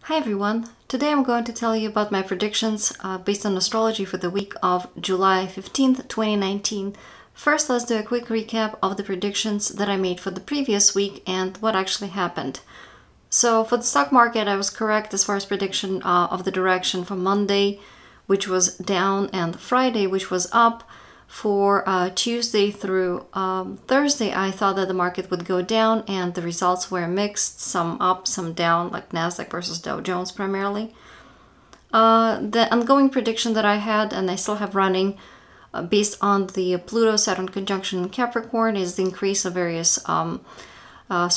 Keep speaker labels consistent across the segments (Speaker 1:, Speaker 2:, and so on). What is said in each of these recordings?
Speaker 1: Hi everyone! Today I'm going to tell you about my predictions based on astrology for the week of July 15th, 2019. First, let's do a quick recap of the predictions that I made for the previous week and what actually happened. So for the stock market, I was correct as far as prediction of the direction for Monday, which was down, and Friday, which was up. For Tuesday through Thursday, I thought that the market would go down, and the results were mixed, some up, some down, like Nasdaq versus Dow Jones primarily. The ongoing prediction that I had, and I still have running, based on the Pluto-Saturn conjunction in Capricorn, is the increase of various sort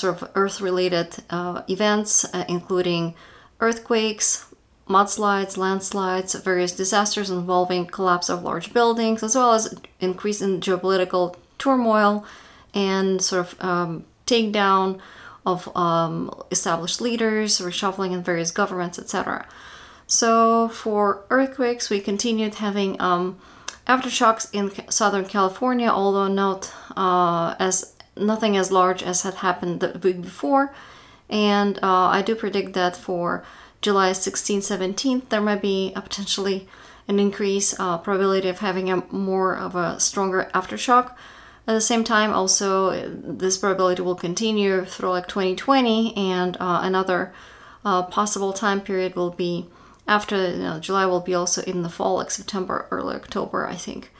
Speaker 1: of Earth-related events, including earthquakes, mudslides, landslides, various disasters involving collapse of large buildings, as well as increase in geopolitical turmoil and sort of takedown of established leaders, reshuffling in various governments, etc. So for earthquakes, we continued having aftershocks in Southern California, although nothing as large as had happened the week before. And I do predict that for July 16th, 17th, there might be potentially an increase probability of having a more of a stronger aftershock. At the same time, also, this probability will continue through like 2020, and another possible time period will be after July, will be also in the fall, like September, early October, I think.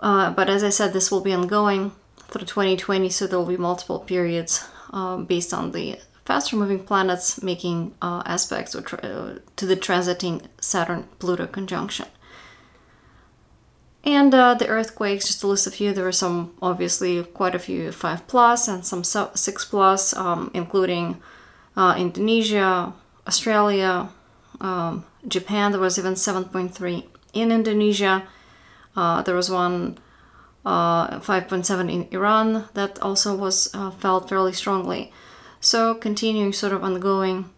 Speaker 1: But as I said, this will be ongoing through 2020, so there will be multiple periods based on the faster moving planets making aspects to the transiting Saturn-Pluto conjunction. And the earthquakes, just to list a few, there were some, obviously, quite a few 5+ and some 6+, including Indonesia, Australia, Japan. There was even 7.3 in Indonesia. There was one 5.7 in Iran that also was felt fairly strongly. So continuing sort of ongoing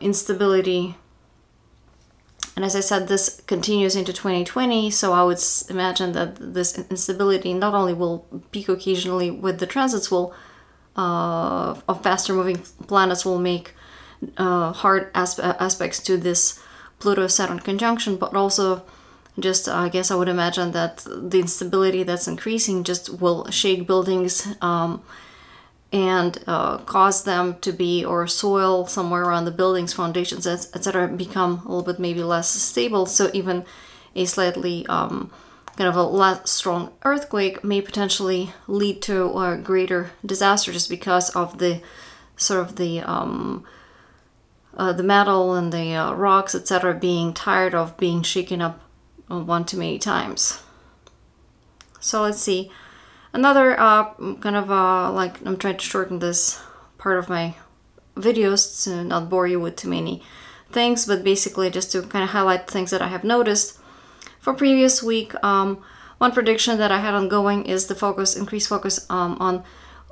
Speaker 1: instability. And as I said, this continues into 2020, so I would imagine that this instability not only will peak occasionally with the transits of faster moving planets will make hard aspects to this Pluto-Saturn conjunction, but also just, I guess I would imagine that the instability that's increasing just will shake buildings and cause them to be, or soil somewhere around the buildings, foundations, etc., become a little bit maybe less stable. So even a slightly kind of a less strong earthquake may potentially lead to a greater disaster, just because of the sort of the metal and the rocks, etc., being tired of being shaken up one too many times. So let's see. Another kind of like, I'm trying to shorten this part of my videos to not bore you with too many things, but basically just to kind of highlight things that I have noticed. For previous week, one prediction that I had ongoing is the increased focus on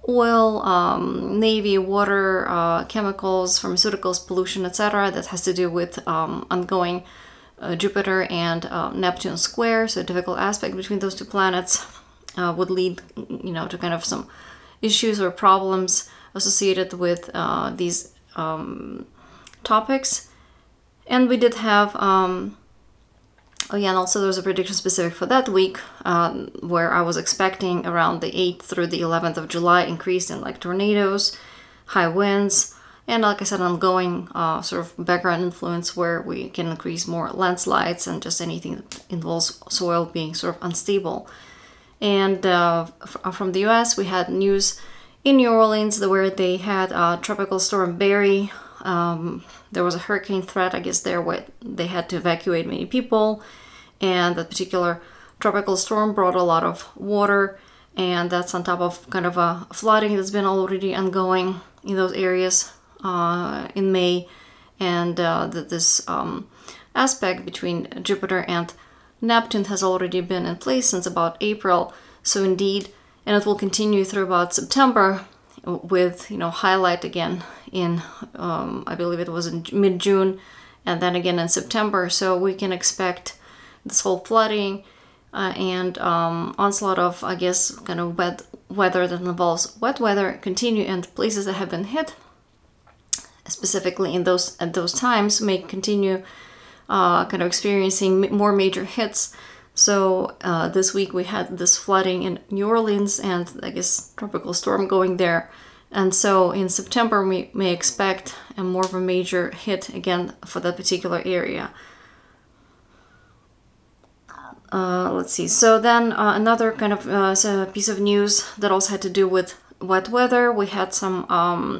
Speaker 1: oil, navy, water, chemicals, pharmaceuticals, pollution, etc. that has to do with ongoing Jupiter and Neptune square, so a difficult aspect between those two planets. Would lead, to kind of some issues or problems associated with these topics. And we did have, and also there was a prediction specific for that week, where I was expecting around the 8th through the 11th of July increase in like tornadoes, high winds, and like I said, ongoing sort of background influence where we can increase more landslides and just anything that involves soil being sort of unstable. And from the US, we had news in New Orleans where they had Tropical Storm Barry. There was a hurricane threat, I guess, there, where they had to evacuate many people. And that particular tropical storm brought a lot of water. And that's on top of kind of a flooding that's been already ongoing in those areas in May. And this aspect between Jupiter and Neptune has already been in place since about April, so indeed, and it will continue through about September, with highlight again in I believe it was in mid-June, and then again in September. So we can expect this whole flooding and onslaught of, I guess, kind of wet weather that involves wet weather continue, and places that have been hit specifically in those at those times, may continue kind of experiencing more major hits. So this week we had this flooding in New Orleans and I guess tropical storm going there. And so in September we may expect a more of a major hit again for that particular area. Let's see. So then another kind of piece of news that also had to do with wet weather. We had some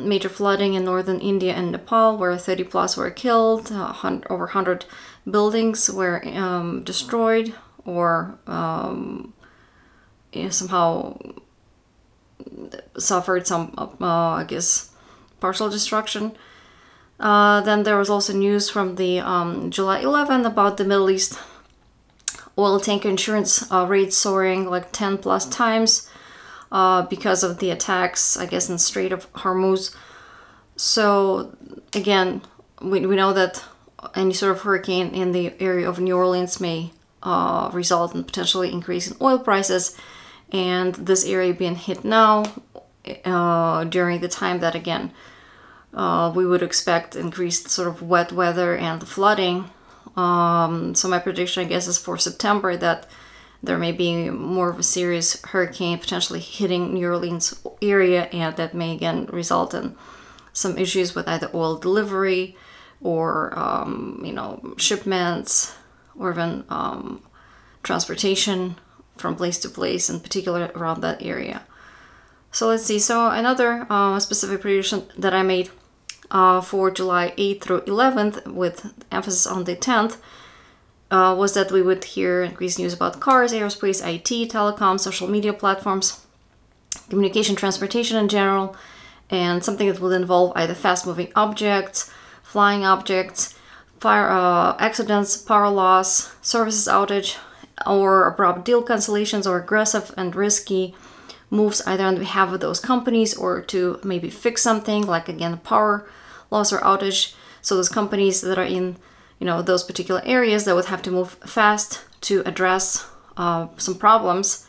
Speaker 1: major flooding in northern India and Nepal where 30 plus were killed, over 100 buildings were destroyed or somehow suffered some, I guess, partial destruction. Then there was also news from the July 11 about the Middle East oil tanker insurance rates soaring like 10 plus times because of the attacks, I guess, in Strait of Hormuz. So again, we know that any sort of hurricane in the area of New Orleans may result in potentially increase in oil prices, and this area being hit now during the time that again we would expect increased sort of wet weather and flooding. So my prediction, I guess, is for September that there may be more of a serious hurricane potentially hitting New Orleans area, and that may again result in some issues with either oil delivery or shipments, or even transportation from place to place, in particular around that area. So let's see. So another specific prediction that I made for July 8th through 11th, with emphasis on the 10th, was that we would hear increased news about cars, aerospace, IT, telecom, social media platforms, communication, transportation in general, and something that would involve either fast-moving objects, flying objects, fire accidents, power loss, services outage, or abrupt deal cancellations, or aggressive and risky moves either on behalf of those companies or to maybe fix something, like again power loss or outage. So those companies that are in those particular areas that would have to move fast to address some problems.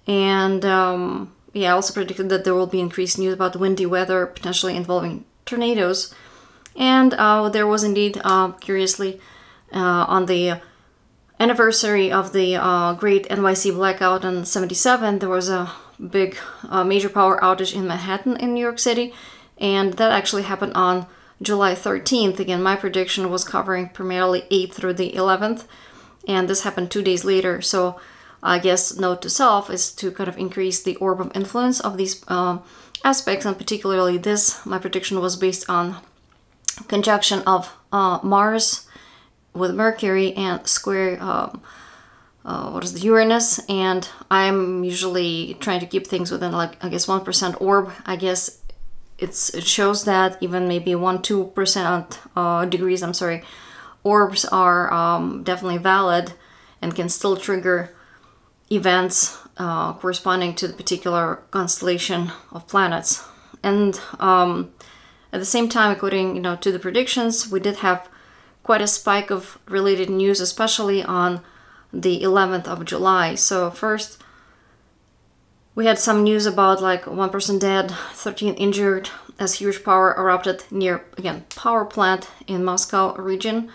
Speaker 1: And I also predicted that there will be increased news about windy weather potentially involving tornadoes. And there was indeed, curiously, on the anniversary of the Great NYC Blackout in '77, there was a big major power outage in Manhattan in New York City, and that actually happened on July 13th. Again, my prediction was covering primarily 8th through the 11th, and this happened 2 days later. So I guess note to self is to kind of increase the orb of influence of these aspects, and particularly this, my prediction was based on conjunction of Mars with Mercury and square Uranus, and I'm usually trying to keep things within, like, I guess 1% orb. I guess it shows that even maybe 1-2% degrees, I'm sorry, orbs are definitely valid and can still trigger events corresponding to the particular constellation of planets. And at the same time, according to the predictions, we did have quite a spike of related news, especially on the 11th of July. So first, we had some news about like 1 person dead, 13 injured as huge power erupted near, again, power plant in Moscow region.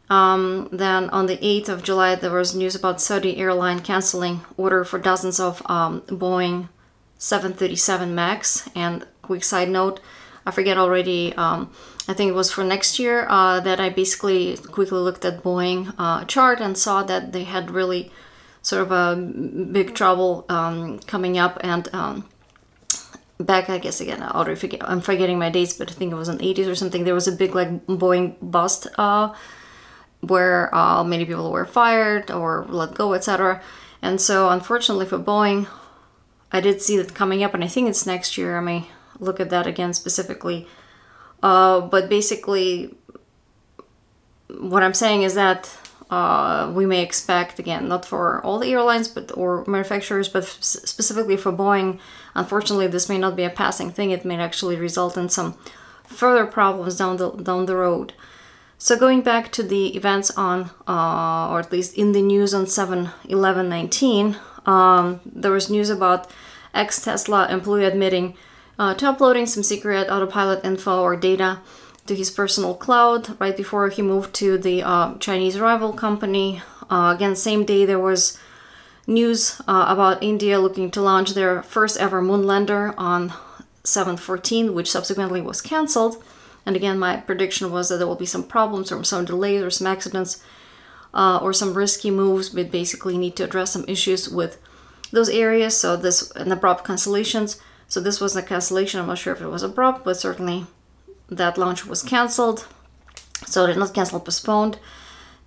Speaker 1: Then on the 8th of July, there was news about Saudi airline canceling order for dozens of Boeing 737 MAX. And quick side note, I forget already, I think it was for next year, that I basically quickly looked at Boeing chart and saw that they had really sort of a big trouble coming up. And back, I guess, again, I'm forgetting my dates, but I think it was in the 80s or something, there was a big like Boeing bust where many people were fired or let go, etc. And so unfortunately for Boeing, I did see that coming up, and I think it's next year. I may look at that again specifically. But basically, what I'm saying is that we may expect, again, not for all the airlines or manufacturers, but specifically for Boeing, unfortunately, this may not be a passing thing. It may actually result in some further problems down the road. So going back to the events on, or at least in the news on 7/11/19, there was news about ex-Tesla employee admitting to uploading some secret autopilot info or data to his personal cloud right before he moved to the Chinese rival company. Again, same day there was news about India looking to launch their first ever moon lander on 7/14, which subsequently was cancelled. And again, my prediction was that there will be some problems or some delays or some accidents or some risky moves. We basically need to address some issues with those areas. So this, and abrupt cancellations. So this was a cancellation. I'm not sure if it was abrupt, but certainly that launch was cancelled. So it not cancelled, postponed.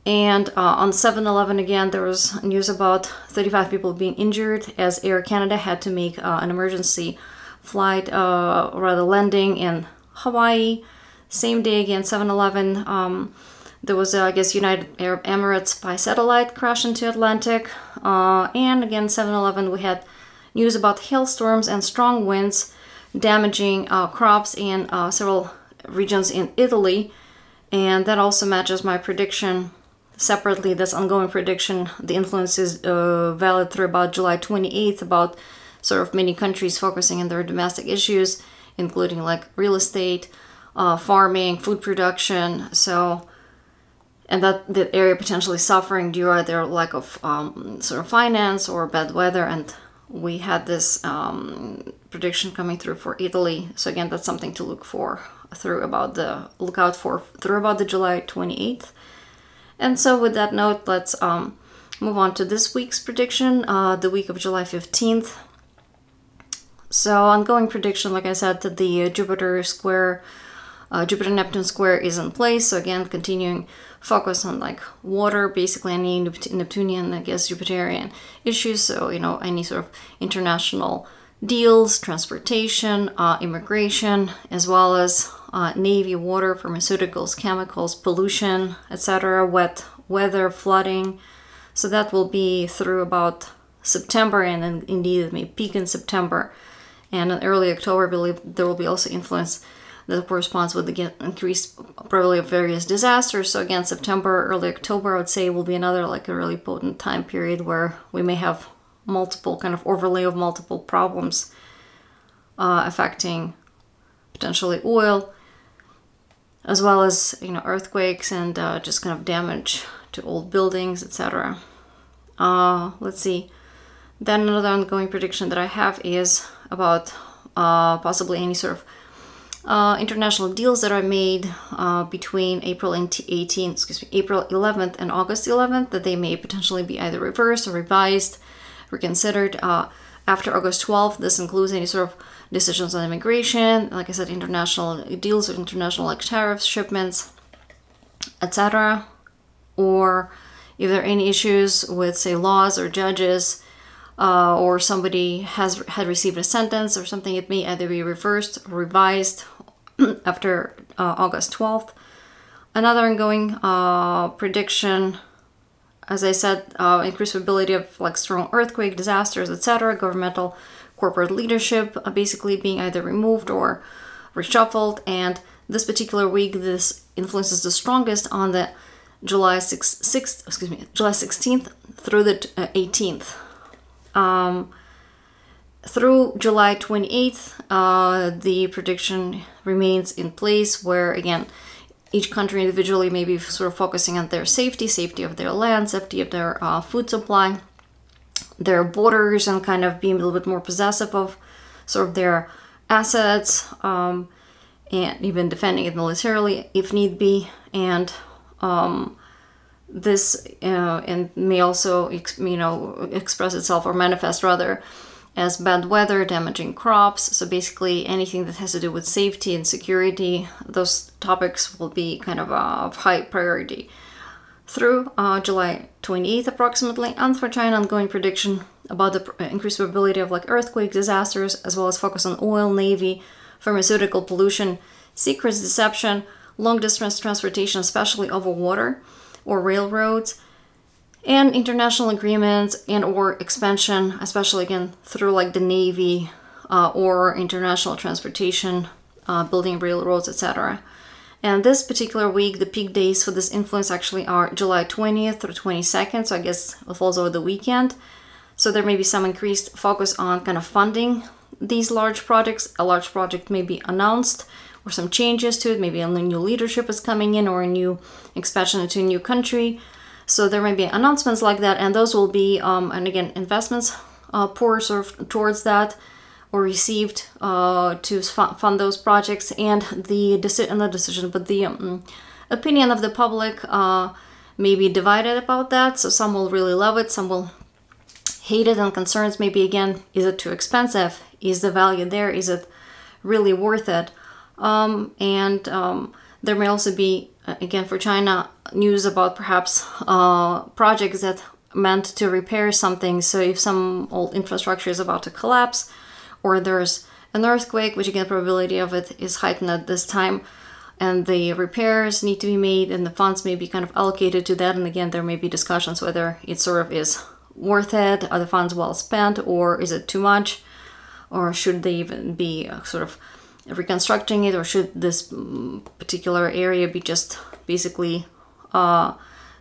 Speaker 1: And on 7/11 again, there was news about 35 people being injured as Air Canada had to make an emergency flight, rather landing in Hawaii. Same day again, 7/11, there was, I guess, United Arab Emirates by satellite crash into Atlantic. And again, 7/11, we had news about hailstorms and strong winds damaging crops in several regions in Italy. And that also matches my prediction. Separately, this ongoing prediction, the influence is valid through about July 28th, about sort of many countries focusing on their domestic issues, including like real estate, farming, food production. So, and that area potentially suffering due to either lack of sort of finance or bad weather. And we had this prediction coming through for Italy. So again, that's something to look out for through about the July 28th. And so with that note, let's move on to this week's prediction, the week of July 15th. So ongoing prediction, like I said, that the Jupiter-Neptune square is in place. So again, continuing focus on like water, basically any Neptunian, I guess, Jupiterian issues. So, you know, any sort of international deals, transportation, immigration, as well as navy, water, pharmaceuticals, chemicals, pollution, etc., wet weather, flooding. So that will be through about September, and then indeed it may peak in September. And in early October, I believe there will be also influence that corresponds with the increased probability of various disasters. So again, September, early October, I would say, will be another like a really potent time period where we may have multiple kind of overlay of multiple problems affecting potentially oil, as well as, you know, earthquakes and just kind of damage to old buildings, etc. Let's see. Then another ongoing prediction that I have is about possibly any sort of international deals that are made between April 11th and August 11th, that they may potentially be either reversed or revised, reconsidered after August 12th. This includes any sort of decisions on immigration, like I said, international deals or international like tariffs, shipments, etc. Or if there are any issues with, say, laws or judges, or somebody had received a sentence or something, it may either be reversed or revised after August 12th. Another ongoing prediction, as I said, increased probability of like strong earthquake, disasters, etc. Governmental corporate leadership basically being either removed or reshuffled. And this particular week, this influence is the strongest on the July 16th through the 18th. Through July 28th, the prediction remains in place, where again, each country individually may be sort of focusing on their safety of their land, safety of their food supply, their borders, and kind of being a little bit more possessive of sort of their assets, and even defending it militarily if need be. And this and may also, express itself or manifest rather as bad weather, damaging crops. So basically anything that has to do with safety and security, those topics will be kind of of high priority through July 28th approximately. And for China, ongoing prediction about the increased probability of like earthquake, disasters, as well as focus on oil, navy, pharmaceutical, pollution, secrets, deception, long distance transportation, especially over water or railroads, and international agreements and or expansion, especially again through like the navy or international transportation, building railroads, etc. And this particular week, the peak days for this influence actually are July 20th through 22nd, so I guess it falls over the weekend. So there may be some increased focus on kind of funding these large projects. A large project may be announced or some changes to it. Maybe a new leadership is coming in or a new expansion into a new country. So there may be announcements like that, and those will be, and again, investments poured sort of towards that or received to fund those projects, and the opinion of the public may be divided about that. So some will really love it, some will hate it, and concerns maybe again, is it too expensive? Is the value there? Is it really worth it? There may also be, again, for China, news about perhaps projects that meant to repair something. So if some old infrastructure is about to collapse, or there's an earthquake, which again, probability of it is heightened at this time, and the repairs need to be made, and the funds may be kind of allocated to that. And again, there may be discussions whether it sort of is worth it, are the funds well spent, or is it too much, or should they even be sort of reconstructing it, or should this particular area be just basically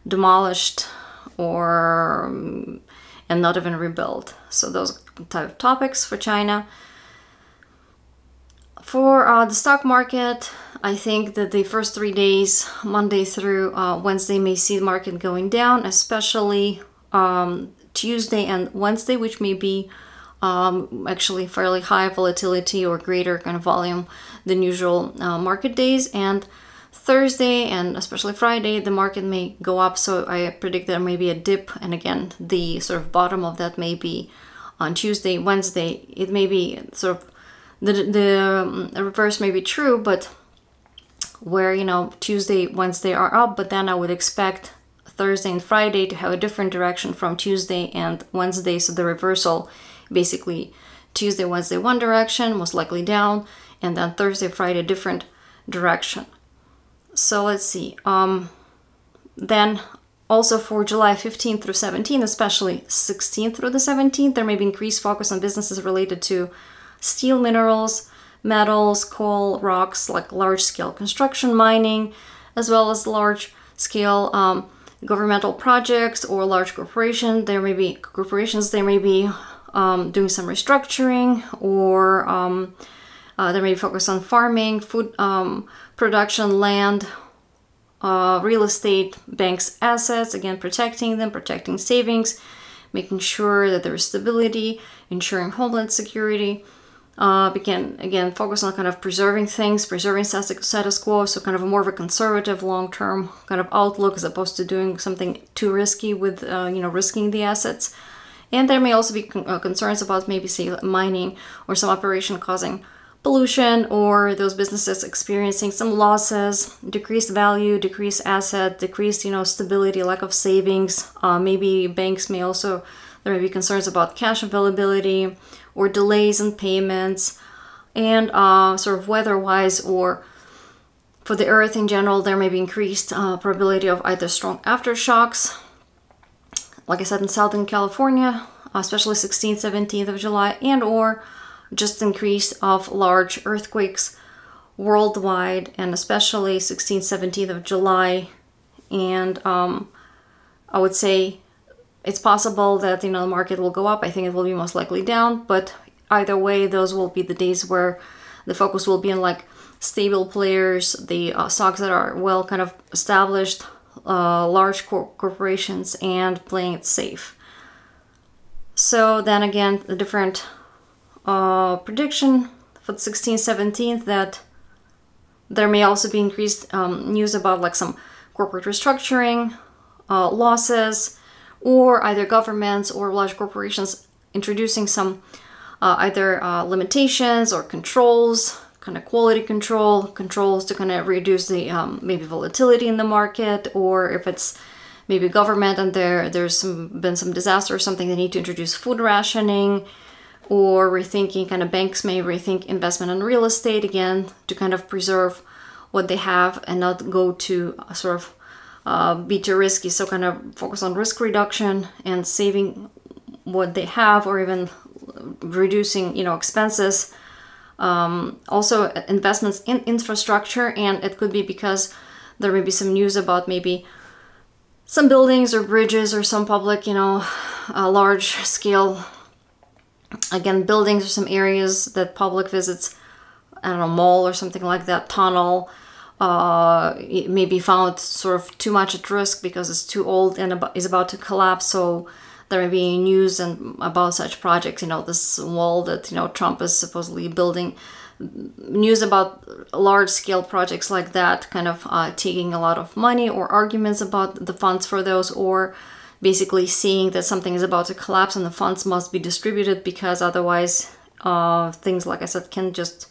Speaker 1: demolished or and not even rebuilt. So those type of topics for China. For the stock market, I think that the first 3 days, Monday through Wednesday, may see the market going down, especially Tuesday and Wednesday, which may be actually fairly high volatility or greater kind of volume than usual market days. And Thursday and especially Friday, the market may go up. So I predict there may be a dip. And again, the sort of bottom of that may be on Tuesday, Wednesday. It may be sort of the reverse may be true, but where, you know, Tuesday, Wednesday are up, but then I would expect Thursday and Friday to have a different direction from Tuesday and Wednesday. So the reversal, basically Tuesday, Wednesday, one direction, most likely down, and then Thursday, Friday, different direction. So let's see. Then also for July 15th through 17th, especially 16th through the 17th, there may be increased focus on businesses related to steel, minerals, metals, coal, rocks, like large-scale construction, mining, as well as large-scale governmental projects or large corporations. There may be doing some restructuring, or there may be focus on farming, food production, land, real estate, banks' assets, again, protecting them, protecting savings, making sure that there is stability, ensuring homeland security. Again, focus on kind of preserving things, preserving status quo, so kind of more of a conservative long-term kind of outlook as opposed to doing something too risky with, risking the assets. And there may also be concerns about maybe, say, mining or some operation causing pollution, or those businesses experiencing some losses, decreased value, decreased asset, decreased, stability, lack of savings. Maybe banks may also, there may be concerns about cash availability or delays in payments. And sort of weather-wise, or for the earth in general, there may be increased probability of either strong aftershocks, like I said, in Southern California, especially 16th, 17th of July, and or just increase of large earthquakes worldwide, and especially 16th, 17th of July. And I would say it's possible that, the market will go up. I think it will be most likely down, but either way, those will be the days where the focus will be on like stable players, the stocks that are well kind of established, large corporations, and playing it safe. So then again, the different prediction for the 16th, 17th, that there may also be increased news about like some corporate restructuring, losses, or either governments or large corporations introducing some either limitations or controls, kind of quality controls to kind of reduce the maybe volatility in the market, or if it's maybe government and there's been some disaster or something, they need to introduce food rationing, or rethinking, kind of banks may rethink investment in real estate again to kind of preserve what they have and not go to sort of be too risky. So kind of focus on risk reduction and saving what they have, or even reducing, expenses. Also investments in infrastructure, and it could be because there may be some news about maybe some buildings or bridges or some public, large scale Again, buildings or some areas that public visits, I don't know, mall or something like that, tunnel, it may be found sort of too much at risk because it's too old and is about to collapse. So there may be news about such projects, you know, this wall that, you know, Trump is supposedly building, news about large-scale projects like that kind of taking a lot of money, or arguments about the funds for those, or basically seeing that something is about to collapse and the funds must be distributed because otherwise things, like I said, can just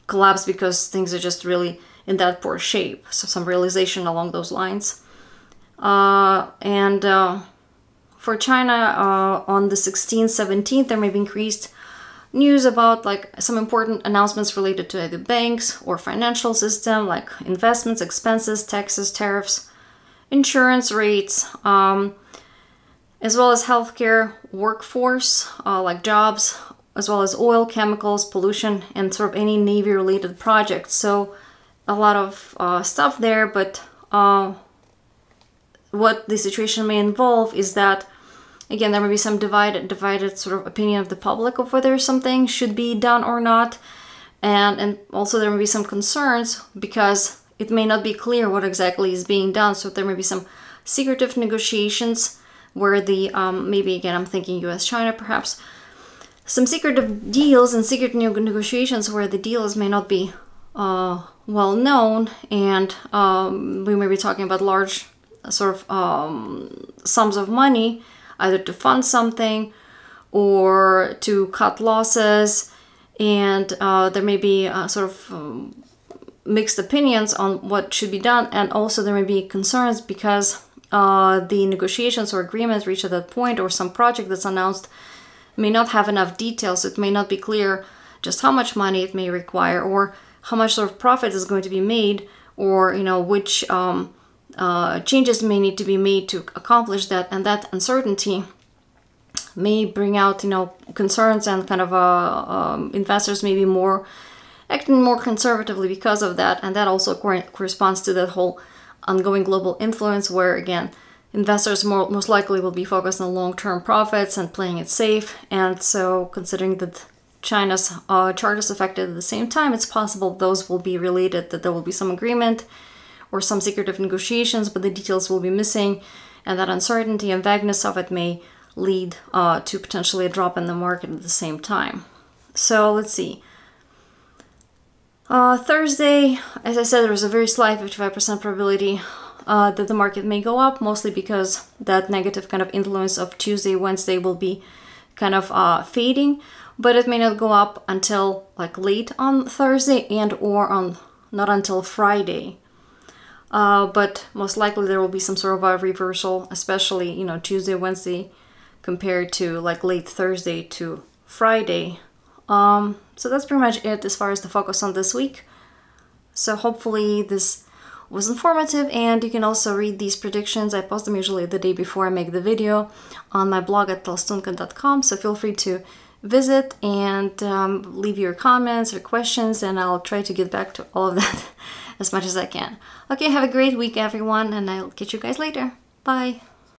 Speaker 1: collapse because things are just really in that poor shape. So some realization along those lines. For China, on the 16th, 17th, there may be increased news about like some important announcements related to either banks or financial system, like investments, expenses, taxes, tariffs, insurance rates, as well as healthcare, workforce, like jobs, as well as oil, chemicals, pollution, and sort of any Navy-related projects. So a lot of stuff there, but what the situation may involve is that, again, there may be some divided sort of opinion of the public of whether something should be done or not. And also there may be some concerns because it may not be clear what exactly is being done. So there may be some secretive negotiations where the, maybe again, I'm thinking US-China perhaps, some secretive deals and secret negotiations where the deals may not be well known, and we may be talking about large sort of sums of money, either to fund something or to cut losses, and there may be sort of mixed opinions on what should be done, and also there may be concerns because the negotiations or agreements reached at that point, or some project that's announced, may not have enough details. It may not be clear just how much money it may require, or how much sort of profit is going to be made, or, you know, which changes may need to be made to accomplish that. And that uncertainty may bring out, you know, concerns, and kind of investors may be acting more conservatively because of that. And that also corresponds to that whole ongoing global influence, where again, investors most likely will be focused on long-term profits and playing it safe. And so, considering that China's chart is affected at the same time, it's possible those will be related, that there will be some agreement or some secretive negotiations, but the details will be missing, and that uncertainty and vagueness of it may lead to potentially a drop in the market at the same time. So let's see. Thursday, as I said, there was a very slight 55% probability that the market may go up, mostly because that negative kind of influence of Tuesday, Wednesday will be kind of fading, but it may not go up until like late on Thursday and or on not until Friday. But most likely there will be some sort of a reversal, especially, you know, Tuesday, Wednesday compared to like late Thursday to Friday. So that's pretty much it as far as the focus on this week. So hopefully this was informative, and you can also read these predictions. I post them usually the day before I make the video on my blog at tolstunka.com, so feel free to visit and leave your comments or questions, and I'll try to get back to all of that as much as I can. Okay, have a great week everyone, and I'll catch you guys later. Bye!